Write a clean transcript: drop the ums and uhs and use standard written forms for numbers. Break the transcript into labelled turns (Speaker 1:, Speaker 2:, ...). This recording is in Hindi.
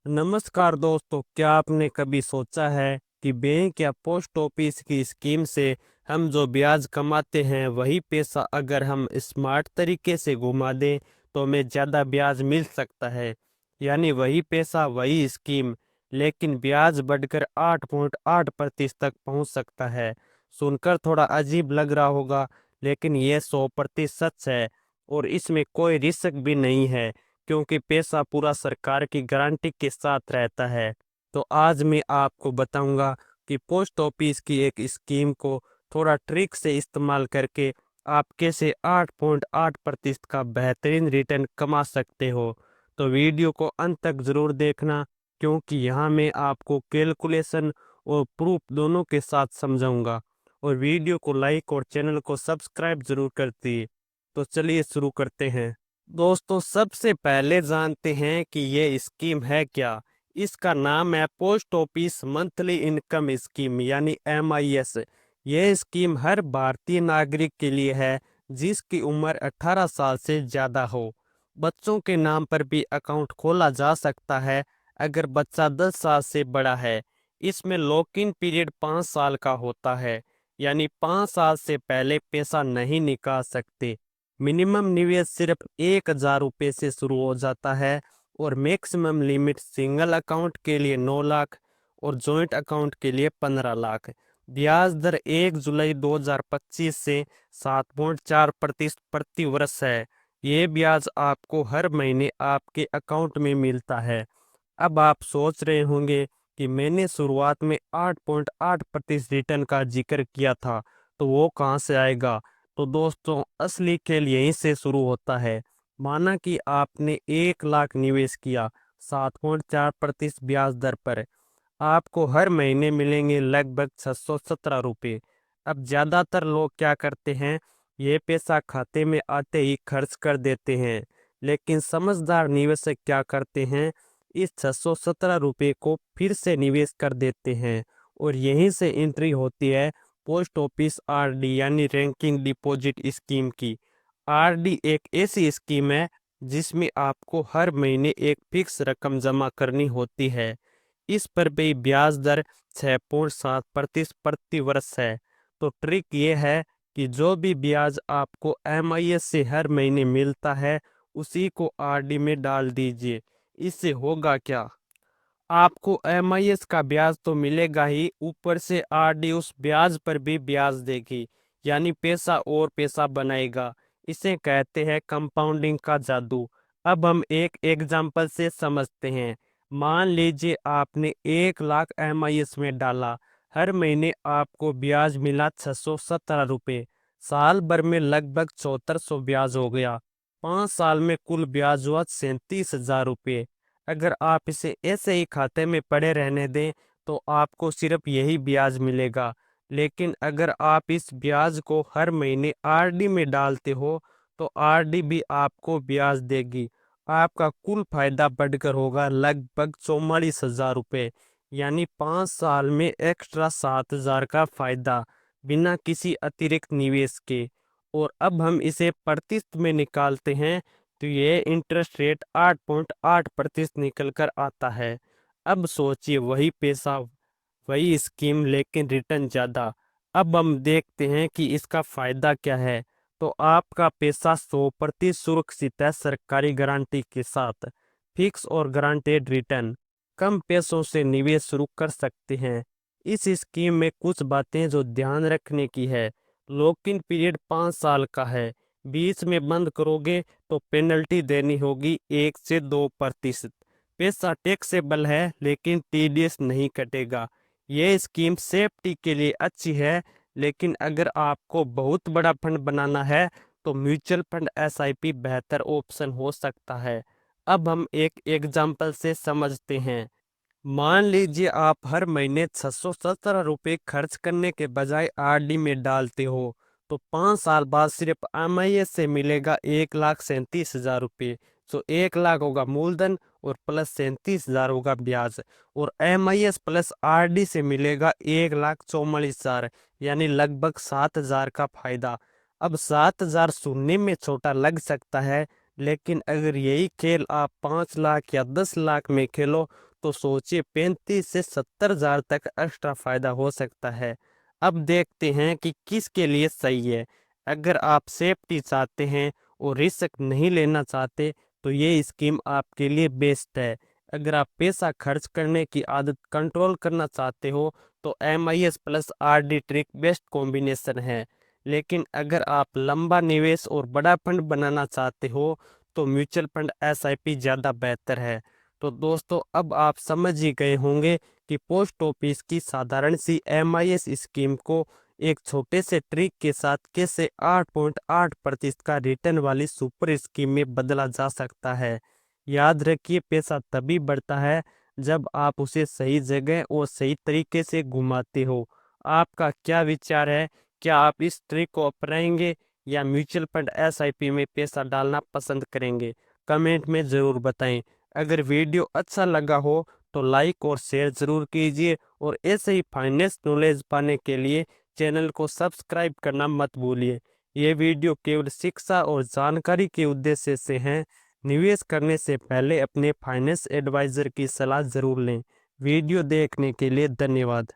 Speaker 1: नमस्कार दोस्तों, क्या आपने कभी सोचा है कि बैंक या पोस्ट ऑफिस की स्कीम से हम जो ब्याज कमाते हैं वही पैसा अगर हम स्मार्ट तरीके से घुमा दें तो हमें ज़्यादा ब्याज मिल सकता है। यानी वही पैसा वही स्कीम, लेकिन ब्याज बढ़कर 8.8% तक पहुंच सकता है। सुनकर थोड़ा अजीब लग रहा होगा, लेकिन यह 100% सच है और इसमें कोई रिस्क भी नहीं है, क्योंकि पैसा पूरा सरकार की गारंटी के साथ रहता है। तो आज मैं आपको बताऊंगा कि पोस्ट ऑफिस की एक स्कीम को थोड़ा ट्रिक से इस्तेमाल करके आप कैसे 8.8% का बेहतरीन रिटर्न कमा सकते हो। तो वीडियो को अंत तक जरूर देखना, क्योंकि यहाँ मैं आपको कैलकुलेशन और प्रूफ दोनों के साथ समझाऊंगा। और वीडियो को लाइक और चैनल को सब्सक्राइब जरूर करती। तो चलिए शुरू करते हैं। दोस्तों, सबसे पहले जानते हैं कि ये स्कीम है क्या। इसका नाम है post office monthly income scheme यानी MIS। यह स्कीम हर भारतीय नागरिक के लिए है जिसकी उम्र 18 साल से ज़्यादा हो। बच्चों के नाम पर भी अकाउंट खोला जा सकता है अगर बच्चा 10 साल से बड़ा है। इसमें लॉक इन पीरियड 5 साल का होता है, यानी 5 साल से पहले पैसा नहीं निकाल सकते। मिनिमम निवेश सिर्फ 1,000 रुपये से शुरू हो जाता है और मैक्सिमम लिमिट सिंगल अकाउंट के लिए 9 लाख और जॉइंट अकाउंट के लिए 15 लाख। ब्याज दर 1 जुलाई 2025 से 7.4% प्रति वर्ष है। ये ब्याज आपको हर महीने आपके अकाउंट में मिलता है। अब आप सोच रहे होंगे कि मैंने शुरुआत में 8.8% रिटर्न का जिक्र किया था, तो वो कहाँ से आएगा। तो दोस्तों, असली खेल यहीं से शुरू होता है। माना कि आपने 1 लाख निवेश किया 7.4% ब्याज दर पर, आपको हर महीने मिलेंगे लगभग 617 रुपये। अब ज़्यादातर लोग क्या करते हैं, ये पैसा खाते में आते ही खर्च कर देते हैं। लेकिन समझदार निवेशक क्या करते हैं, इस 617 रुपये को फिर से निवेश कर देते हैं। और यहीं से एंट्री होती है पोस्ट ऑफिस RD यानी रैंकिंग डिपॉजिट स्कीम की। RD एक ऐसी स्कीम है जिसमें आपको हर महीने एक फिक्स रकम जमा करनी होती है। इस पर भी ब्याज दर 6.7% प्रति वर्ष है। तो ट्रिक ये है कि जो भी ब्याज आपको MIS से हर महीने मिलता है उसी को RD में डाल दीजिए। इससे होगा क्या, आपको MIS का ब्याज तो मिलेगा ही, ऊपर से RD उस ब्याज पर भी ब्याज देगी, यानी पैसा और पैसा बनाएगा। इसे कहते हैं कंपाउंडिंग का जादू। अब हम एक एग्जाम्पल से समझते हैं। मान लीजिए आपने 1 लाख MIS में डाला, हर महीने आपको ब्याज मिला 617 रुपये। साल भर में लगभग 7400 ब्याज हो गया। 5 साल में कुल ब्याज हुआ 37,000 रुपये। अगर आप इसे ऐसे ही खाते में पड़े रहने दें तो आपको सिर्फ यही ब्याज मिलेगा। लेकिन अगर आप इस ब्याज को हर महीने RD में डालते हो तो RD भी आपको ब्याज देगी। आपका कुल फायदा बढ़कर होगा लगभग 44,000 रुपये, यानी 5 साल में एक्स्ट्रा 7,000 का फायदा बिना किसी अतिरिक्त निवेश के। और अब हम इसे प्रतिशत में निकालते हैं तो ये इंटरेस्ट रेट 8.8% निकल कर आता है। अब सोचिए, वही पैसा वही स्कीम लेकिन रिटर्न ज़्यादा। अब हम देखते हैं कि इसका फायदा क्या है। तो आपका पैसा 100% सुरक्षित है सरकारी गारंटी के साथ। फिक्स और गारंटेड रिटर्न, कम पैसों से निवेश शुरू कर सकते हैं। इस स्कीम में कुछ बातें जो ध्यान रखने की है। लॉक इन पीरियड 5 साल का है। बीच में बंद करोगे तो पेनल्टी देनी होगी 1 से 2%। पैसा टैक्सेबल है लेकिन TDS नहीं कटेगा। ये स्कीम सेफ्टी के लिए अच्छी है, लेकिन अगर आपको बहुत बड़ा फंड बनाना है तो म्यूचुअल फंड SIP बेहतर ऑप्शन हो सकता है। अब हम एक एग्जाम्पल से समझते हैं। मान लीजिए आप हर महीने 617 रुपये खर्च करने के बजाय RD में डालते हो, तो 5 साल बाद सिर्फ MIS से मिलेगा 1,37,000 रुपये। तो 1 लाख होगा मूलधन और प्लस 37,000 होगा ब्याज। और MIS प्लस RD से मिलेगा 1,44,000, यानी लगभग 7,000 का फायदा। अब 7,000 सुनने में छोटा लग सकता है, लेकिन अगर यही खेल आप 5 लाख या 10 लाख में खेलो तो सोचिए 35 से 70,000 तक एक्स्ट्रा फायदा हो सकता है। अब देखते हैं कि किसके लिए सही है। अगर आप सेफ्टी चाहते हैं और रिस्क नहीं लेना चाहते तो ये स्कीम आपके लिए बेस्ट है। अगर आप पैसा खर्च करने की आदत कंट्रोल करना चाहते हो तो MIS plus RD trick best combination है। लेकिन अगर आप लंबा निवेश और बड़ा फंड बनाना चाहते हो तो म्यूचुअल फंड SIP ज़्यादा बेहतर है। तो दोस्तों अब आप समझ ही गए होंगे कि पोस्ट ऑफिस की साधारण सी MIS स्कीम को एक छोटे से ट्रिक के साथ कैसे 8.8% का रिटर्न वाली सुपर स्कीम में बदला जा सकता है। याद रखिए पैसा तभी बढ़ता है जब आप उसे सही जगह और सही तरीके से घुमाते हो। आपका क्या विचार है? क्या आप इस ट्रिक को अपनाएंगे या म्यूचुअल फंड SIP में पैसा डालना पसंद करेंगे? कमेंट में ज़रूर बताएं। अगर वीडियो अच्छा लगा हो तो लाइक और शेयर ज़रूर कीजिए और ऐसे ही फाइनेंस नॉलेज पाने के लिए चैनल को सब्सक्राइब करना मत भूलिए। ये वीडियो केवल शिक्षा और जानकारी के उद्देश्य से हैं। निवेश करने से पहले अपने फाइनेंस एडवाइज़र की सलाह ज़रूर लें। वीडियो देखने के लिए धन्यवाद।